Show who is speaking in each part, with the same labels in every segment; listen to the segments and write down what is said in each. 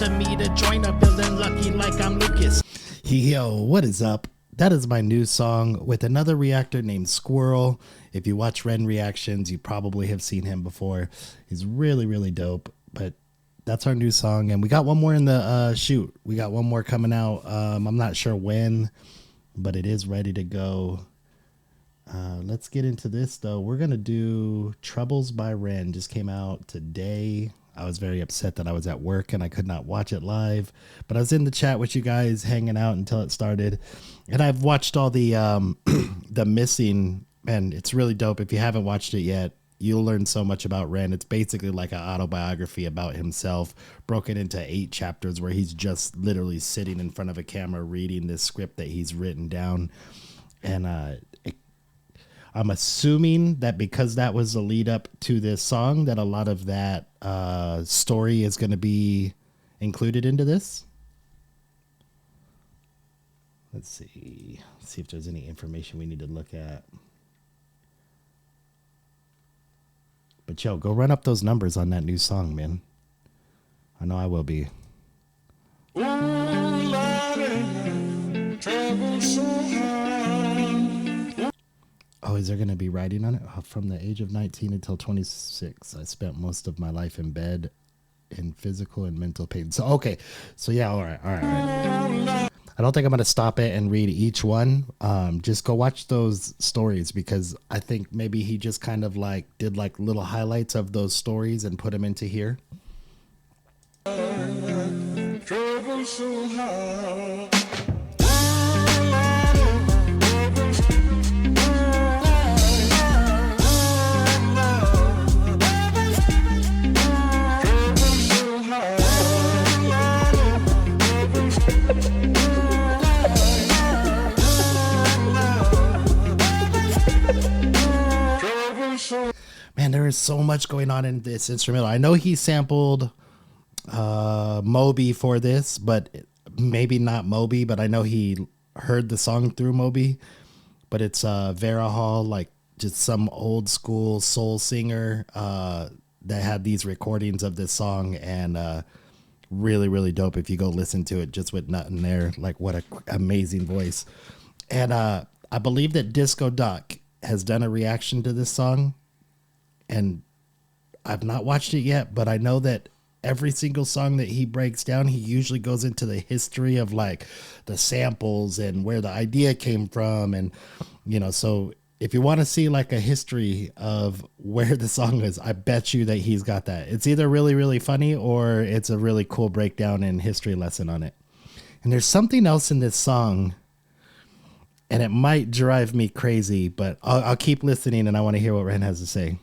Speaker 1: to me to join up, feeling lucky like I'm Lucas.
Speaker 2: Yo, what is up? That is my new song with another reactor named Squirrel. If you watch Ren Reactions, you probably have seen him before. He's really, really dope. But that's our new song. And we got one more in the shoot. We got one more coming out. I'm not sure when, but it is ready to go. Let's get into this, though. We're going to do Troubles by Ren. Just came out today. I was very upset that I was at work and I could not watch it live, but I was in the chat with you guys hanging out until it started. And I've watched all the the missing, and it's really dope. If you haven't watched it yet, you'll learn so much about Ren. It's basically like an autobiography about himself, broken into 8 chapters where he's just literally sitting in front of a camera reading this script that he's written down. And I'm assuming that because that was the lead up to this song, that a lot of that story is going to be included into this. Let's see if there's any information we need to look at. But yo, go run up those numbers on that new song, man. I know I will be. Oh, is there going to be writing on it? From the age of 19 until 26, I spent most of my life in bed in physical and mental pain. So, okay. So, yeah, all right. I don't think I'm going to stop it and read each one. Just go watch those stories, because I think maybe he just kind of like did like little highlights of those stories and put them into here. Man, there is so much going on in this instrumental. I know he sampled Moby for this, but maybe not Moby, but I know he heard the song through Moby. But it's Vera Hall, like just some old school soul singer that had these recordings of this song, and really, really dope if you go listen to it just with nothing there. Like, what an amazing voice. And I believe that Disco Duck has done a reaction to this song. And I've not watched it yet, but I know that every single song that he breaks down, he usually goes into the history of like the samples and where the idea came from. And, you know, so if you want to see like a history of where the song is, I bet you that he's got that. It's either really, really funny or it's a really cool breakdown and history lesson on it. And there's something else in this song, and it might drive me crazy, but I'll keep listening and I want to hear what Ren has to say.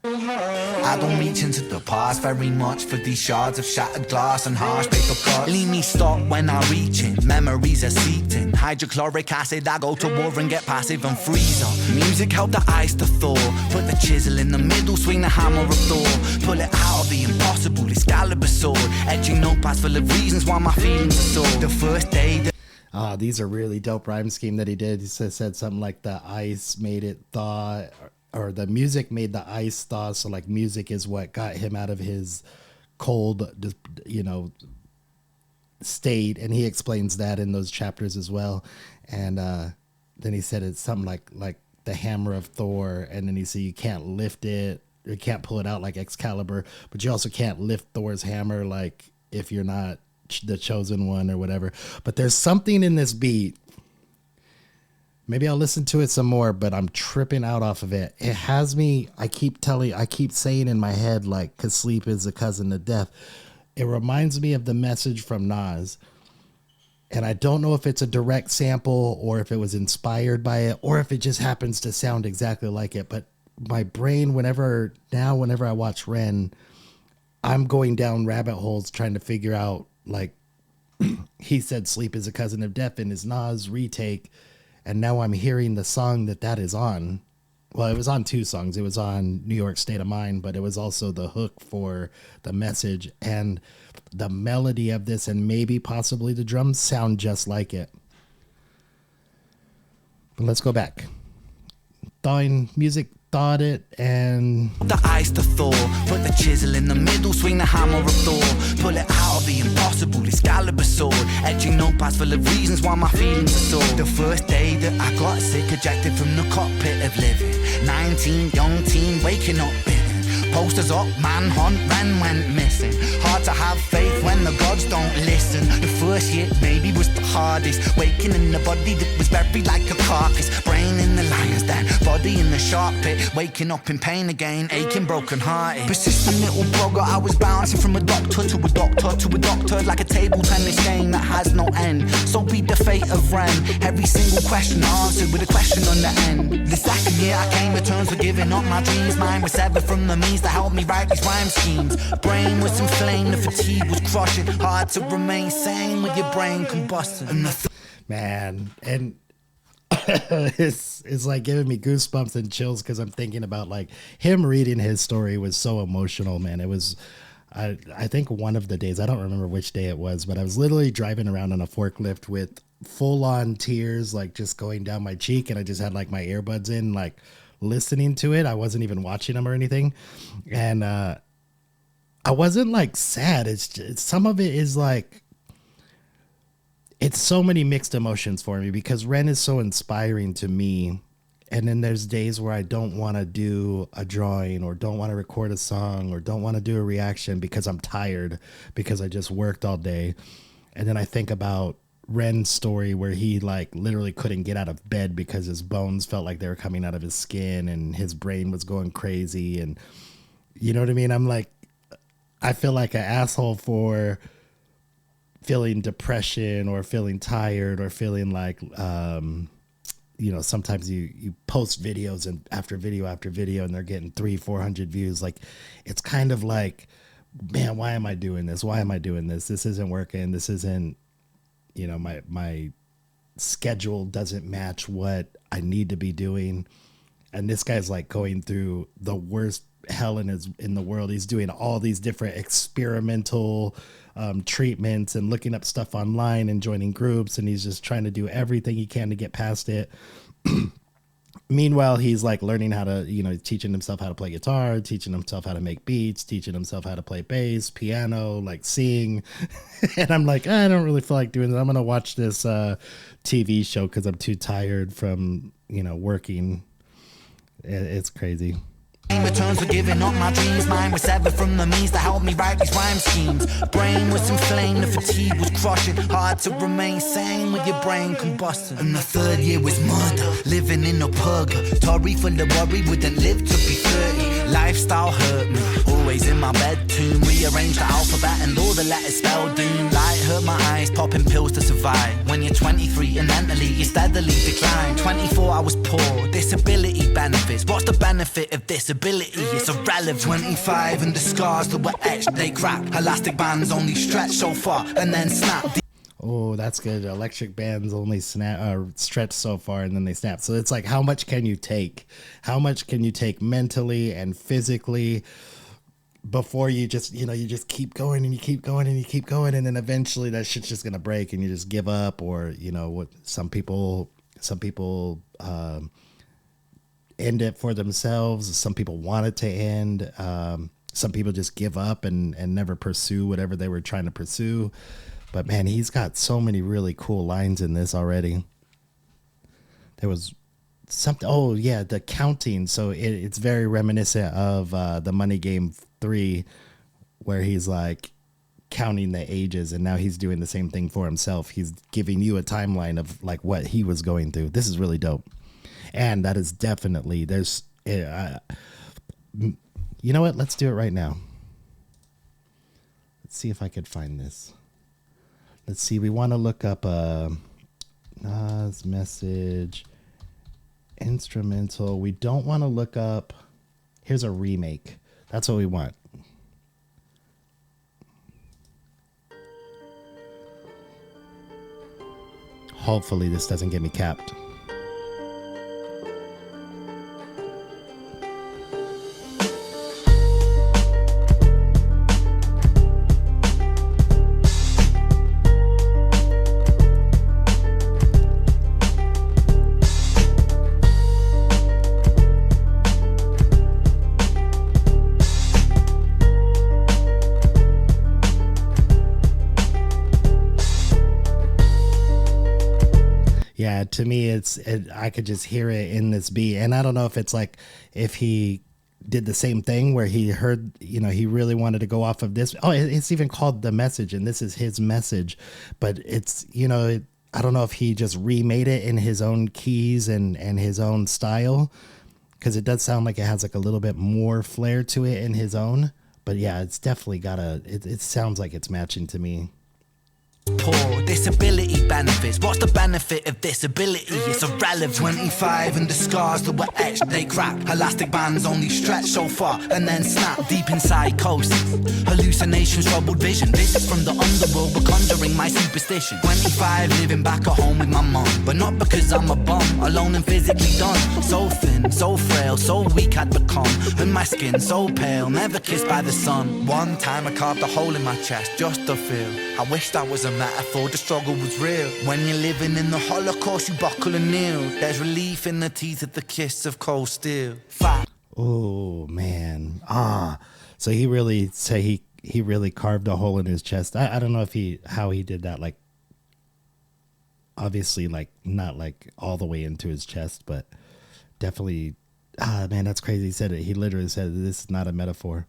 Speaker 3: I don't reach into the past very much for these shards of shattered glass and harsh paper cuts. Leave me stop when I reach in, memories are seeped in. Hydrochloric acid, I go to war and get passive and freeze up. Music help the ice to thaw, put the chisel in the middle, swing the hammer of Thor. Pull it out of the impossible, Excalibur sword. Etching notepads full of reasons why my feelings are sore. The first day
Speaker 2: these are really dope rhyme scheme that he did. He said something like the ice made it thaw, or the music made the ice thaw. So like music is what got him out of his cold, you know, state. And he explains that in those chapters as well. And then he said it's something like the hammer of Thor. And then he said you can't lift it, you can't pull it out like Excalibur, but you also can't lift Thor's hammer like if you're not the chosen one or whatever. But there's something in this beat. Maybe I'll listen to it some more, but I'm tripping out off of it. It has me, I keep saying in my head, like, 'cause sleep is a cousin of death. It reminds me of the message from Nas. And I don't know if it's a direct sample or if it was inspired by it or if it just happens to sound exactly like it. But my brain, whenever I watch Ren, I'm going down rabbit holes trying to figure out, like, he said sleep is a cousin of death in his Nas retake. And now I'm hearing the song that is on. Well, it was on 2 songs. It was on New York State of Mind, but it was also the hook for the message. And the melody of this, and maybe possibly the drums, sound just like it. But let's go back. Thawing music, thawed it, and
Speaker 3: the ice to Thor, put the chisel in the middle, swing the hammer of Thor. Pull it out of the impossible, Excalibur sword, etching notepads full of reasons why my feelings are sore. The first day that I got sick, ejected from the cockpit of living. 19, young teen, waking up bitten. Posters up, manhunt, Ren went missing. Hard to have faith when the gods don't listen. The first year maybe was the hardest. Waking in the body that was buried like a carcass. Brain in the lion's den, body in the shark pit. Waking up in pain again, aching, broken hearted. Persistent little blogger, I was bouncing from a doctor to a doctor to a doctor, like a table tennis game that has no end. So be the fate of Ren. Every single question answered with a question on the end. The second year I came to terms with giving up my dreams. Mine was severed from the means to help me write these rhyme schemes. Brain was inflamed, the fatigue was crushing. Hard to remain sane with your brain combusting. And
Speaker 2: Man, and it's like giving me goosebumps and chills because I'm thinking about like him reading his story was so emotional, man. It was, I think one of the days, I don't remember which day it was, but I was literally driving around on a forklift with full on tears, like just going down my cheek. And I just had like my earbuds in, like listening to it. I wasn't even watching them or anything. And I wasn't like sad. It's just, some of it is like, it's so many mixed emotions for me because Ren is so inspiring to me. And then there's days where I don't want to do a drawing or don't want to record a song or don't want to do a reaction because I'm tired because I just worked all day. And then I think about Ren's story where he like literally couldn't get out of bed because his bones felt like they were coming out of his skin and his brain was going crazy. And you know what I mean? I'm like, I feel like an asshole for feeling depression or feeling tired or feeling like, you know, sometimes you post videos and after video and they're getting 300-400 views. Like, it's kind of like, man, why am I doing this? Why am I doing this? This isn't working. This isn't, you know, my schedule doesn't match what I need to be doing. And this guy's like going through the worst hell in the world. He's doing all these different experimental treatments and looking up stuff online and joining groups. And he's just trying to do everything he can to get past it. Meanwhile, he's like learning how to, you know, teaching himself how to play guitar, teaching himself how to make beats, teaching himself how to play bass, piano, like sing. And I'm like, I don't really feel like doing that. I'm going to watch this TV show because I'm too tired from, you know, working. It's crazy.
Speaker 3: In returns for giving up my dreams, mine was severed from the means to help me write these rhyme schemes. Brain was inflamed, the fatigue was crushing. Hard to remain sane with your brain combusting. And the third year was murder, living in a purgatory full of worry, wouldn't live to be 30. Lifestyle hurt me, always in my bedroom. Rearranged the alphabet and all the letters spelled doom. Light hurt my eyes, popping pills to survive. When you're 23 and mentally you steadily decline. 24 I was poor, disability benefits. What's the benefit of disability? It's irrelevant. 25 and the scars that were etched, they crack. Elastic bands only stretch so far and then snap.
Speaker 2: Oh, that's good. Electric bands only stretch so far and then they snap. So it's like, how much can you take? How much can you take mentally and physically before you just, you know, you just keep going and you keep going and you keep going. And then eventually that shit's just going to break and you just give up. Or, you know, what some people end it for themselves. Some people want it to end. Some people just give up and never pursue whatever they were trying to pursue. But man, he's got so many really cool lines in this already. There was something. Oh yeah, the counting. So it's very reminiscent of the Money Game 3, where he's like counting the ages, and now he's doing the same thing for himself. He's giving you a timeline of like what he was going through. This is really dope, and that is definitely there's. You know what? Let's do it right now. Let's see if I could find this. Let's see. We want to look up Nas message instrumental. We don't want to look up. Here's a remake. That's what we want. Hopefully this doesn't get me capped. Yeah, to me, I could just hear it in this beat, and I don't know if it's like if he did the same thing where he heard, he really wanted to go off of this. Oh, it's even called The Message, and this is his message, but it's I don't know if he just remade it in his own keys and his own style, because it does sound like it has like a little bit more flair to it in his own. But yeah, it's definitely it sounds like it's matching to me.
Speaker 3: Poor disability benefits. What's the benefit of disability? It's irrelevant. 25 and the scars that were etched, they crack. Elastic bands only stretch so far and then snap. Deep in psychosis, hallucinations, troubled vision. This is from the underworld, but conjuring my superstition. 25, living back at home with my mum, but not because I'm a bum, alone and physically done. So thin, so frail, so weak I'd become, and my skin so pale, never kissed by the sun. One time I carved a hole in my chest just to feel. I wished I was a metaphor, the struggle was real. When you're living in the Holocaust, you buckle and kneel. There's relief in the teeth of the kiss of cold steel.
Speaker 2: Oh man, so he really carved a hole in his chest. I don't know how he did that, like obviously like not like all the way into his chest, but definitely. Man, that's crazy. He literally said this is not a metaphor.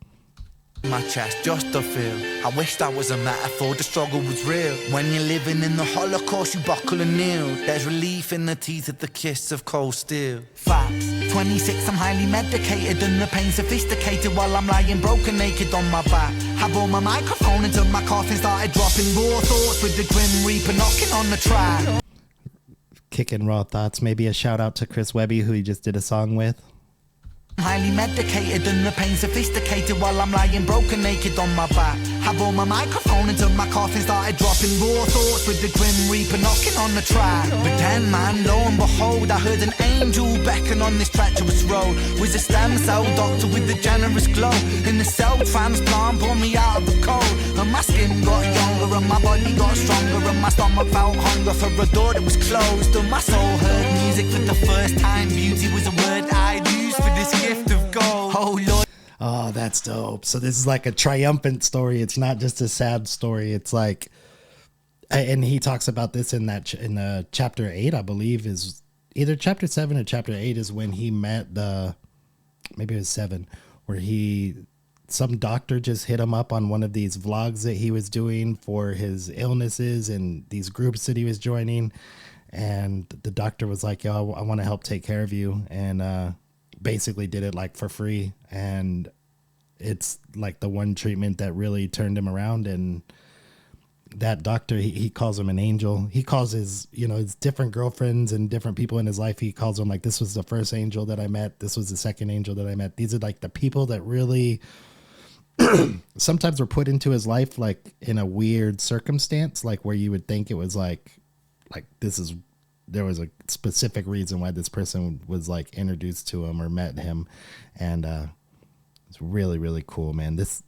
Speaker 3: My chest just to feel. I wish that was a metaphor, the struggle was real. When you're living in the Holocaust, you buckle and kneel. There's relief in the teeth of the kiss of cold steel. Facts. 26, I'm highly medicated and the pain sophisticated while I'm lying broken naked on my back. I bore my microphone until my coffin started dropping raw thoughts with the Grim Reaper knocking on the track.
Speaker 2: Kicking raw thoughts. Maybe a shout out to Chris Webby, who he just did a song with.
Speaker 3: Highly medicated and the pain sophisticated while I'm lying broken naked on my back. I bore my microphone until my coffin started dropping raw thoughts with the Grim Reaper knocking on the track. But then man, lo and behold, I heard an angel beckon on this treacherous road. Was a stem cell doctor with a generous glow. In the cell transplant pulled me out of the cold, and my skin got younger and my body got stronger, and my stomach felt hunger for a door that was closed, and my soul heard music for the first time. Beauty was a word I'd use for this gift of gold. Oh Lord.
Speaker 2: Oh, that's dope. So this is like a triumphant story. It's not just a sad story. It's like, and he talks about this in chapter 8, I believe, is either chapter 7 or chapter 8 is when he met maybe it was 7, where some doctor just hit him up on one of these vlogs that he was doing for his illnesses and these groups that he was joining. And the doctor was like, yo, I want to help take care of you. And, basically did it like for free, and it's like the one treatment that really turned him around. And that doctor, he calls him an angel. He calls his different girlfriends and different people in his life, he calls them like, this was the first angel that I met, this was the second angel that I met. These are like the people that really sometimes were put into his life like in a weird circumstance, like where you would think it was like there was a specific reason why this person was like introduced to him or met him. And it's really, really cool, man. This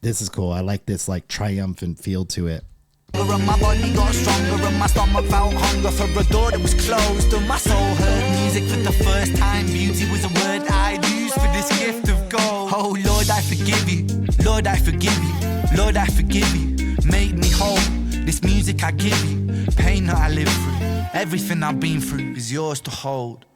Speaker 2: is cool. I like this like triumphant feel to it.
Speaker 3: And my body got stronger and my stomach felt hunger for a door that was closed, and my soul heard music for the first time. Beauty was a word I'd use for this gift of gold. Oh Lord, I forgive you. Lord, I forgive you. Lord, I forgive you. Make me whole. This music I give you. Pain that I live through. Everything I've been through is yours to hold.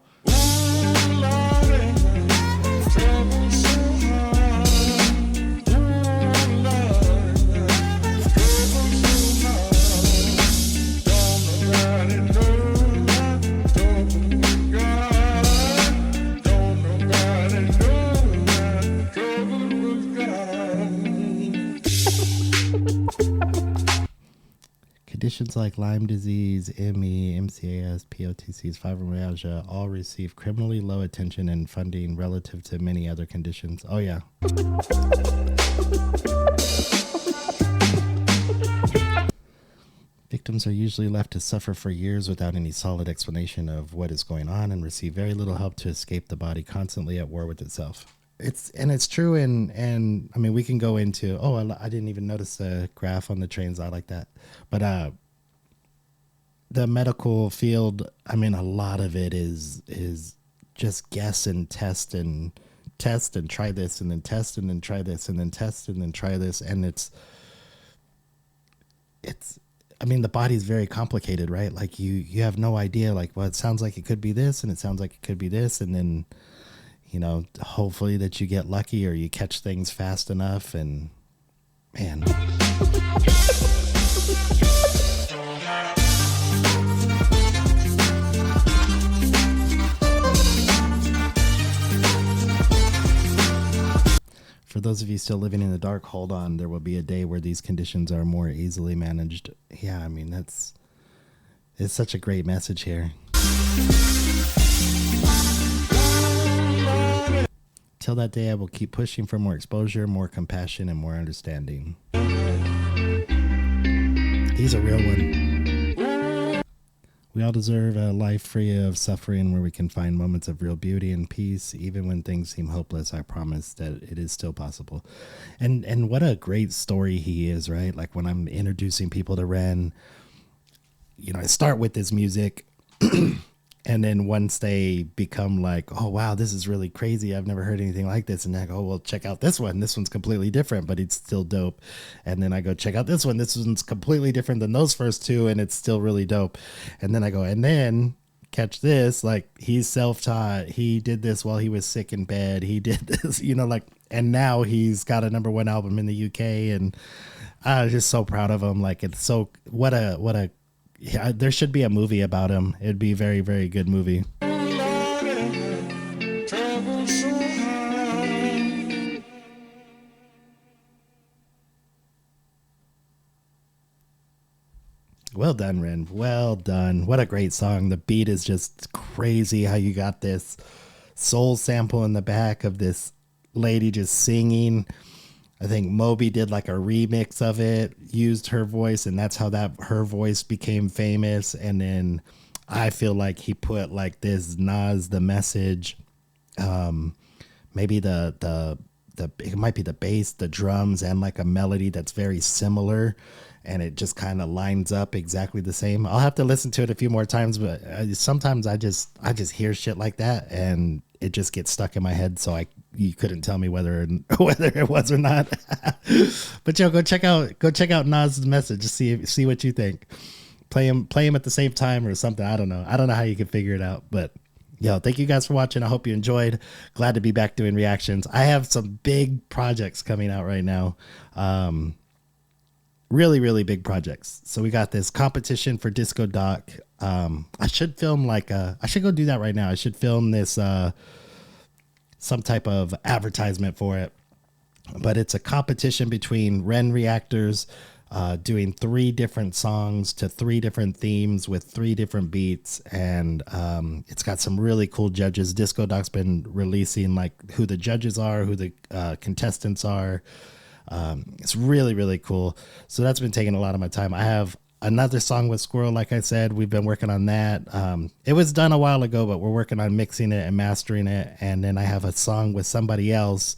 Speaker 2: Conditions like Lyme disease, ME, MCAS, POTCs, fibromyalgia all receive criminally low attention and funding relative to many other conditions. Oh, yeah. Victims are usually left to suffer for years without any solid explanation of what is going on and receive very little help to escape the body constantly at war with itself. It's true, and I mean, we can go into, I didn't even notice the graph on the trains. I like that. But the medical field, I mean, a lot of it is just guess and test and try this and then test and then try this and then test and then try this. And it's I mean, the body's very complicated, right? Like you have no idea, like, well, it sounds like it could be this and it sounds like it could be this. And then, hopefully that you get lucky or you catch things fast enough. And man. For those of you still living in the dark, hold on. There will be a day where these conditions are more easily managed. Yeah, I mean, it's such a great message here. Till that day, I will keep pushing for more exposure, more compassion, and more understanding. He's a real one. We all deserve a life free of suffering where we can find moments of real beauty and peace. Even when things seem hopeless, I promise that it is still possible. And what a great story he is, right? Like when I'm introducing people to Ren, I start with his music. And then once they become like, oh, wow, this is really crazy. I've never heard anything like this. And I go, oh, well, check out this one. This one's completely different, but it's still dope. And then I go, check out this one. This one's completely different than those first two, and it's still really dope. And then I go, and then catch this. Like, he's self-taught. He did this while he was sick in bed. He did this, and now he's got a #1 album in the UK. And I was just so proud of him. Like, it's so, yeah, there should be a movie about him. It'd be a very, very good movie. Well done, Ren. Well done. What a great song. The beat is just crazy how you got this soul sample in the back of this lady just singing. I think Moby did like a remix of it, used her voice, and that's how her voice became famous. And then I feel like he put like this Nas the message, maybe the it might be the bass, the drums, and like a melody that's very similar, and it just kind of lines up exactly the same. I'll have to listen to it a few more times, but sometimes I just hear shit like that and it just gets stuck in my head. So you couldn't tell me whether it was or not. But go check out Nas's message. Just see what you think. Play him at the same time or something. I don't know how you can figure it out. But thank you guys for watching. I hope you enjoyed. Glad to be back doing reactions. I have some big projects coming out right now. Really, really big projects. So we got this competition for Disco Doc. I should film I should go do that right now. I should film this some type of advertisement for it. But it's a competition between Ren reactors doing 3 different songs to 3 different themes with 3 different beats. And it's got some really cool judges. Disco Doc's been releasing like who the judges are, who the contestants are. It's really, really cool. So that's been taking a lot of my time. I have another song with Squirrel. Like I said, we've been working on that. It was done a while ago, but we're working on mixing it and mastering it. And then I have a song with somebody else.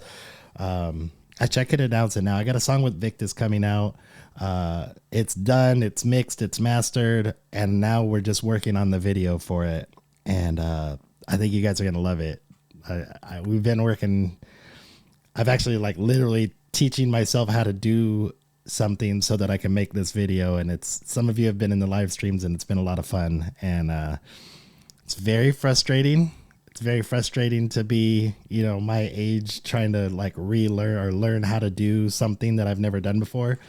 Speaker 2: I could announce it now. I got a song with Victus coming out. It's done. It's mixed. It's mastered. And now we're just working on the video for it. And I think you guys are going to love it. We've been working. I've actually like literally teaching myself how to do something so that I can make this video. And some of you have been in the live streams and it's been a lot of fun. And it's very frustrating. It's very frustrating to be, my age trying to like relearn or learn how to do something that I've never done before.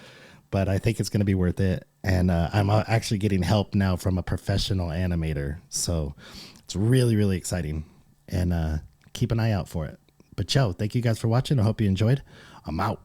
Speaker 2: But I think it's going to be worth it. And I'm actually getting help now from a professional animator. So it's really, really exciting. And keep an eye out for it. But thank you guys for watching. I hope you enjoyed. I'm out.